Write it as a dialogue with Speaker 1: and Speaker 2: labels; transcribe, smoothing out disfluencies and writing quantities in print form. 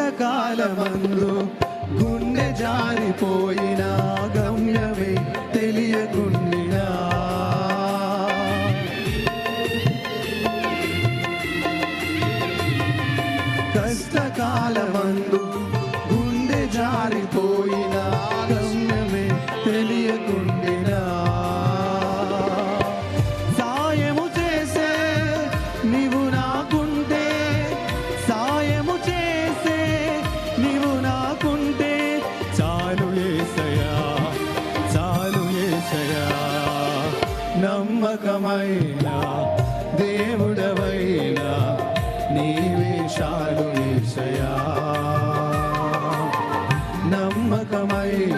Speaker 1: కష్టకాలమందు గుండె జారిపోయిన గమ్యమే తెలియకుండినా కష్టకాలమందు గుండె జారిపోయిన గమ్యమే తెలియకుండినా సాయము చేసే నీవు నాకుంటే సాయము చేసే నీవు నాకుంటే చాలు యేసయ్యా చాలు యేసయ్యా నమ్మకమైన దేవుడవైనా నీవే చాలు యేసయ్యా నమ్మకమైన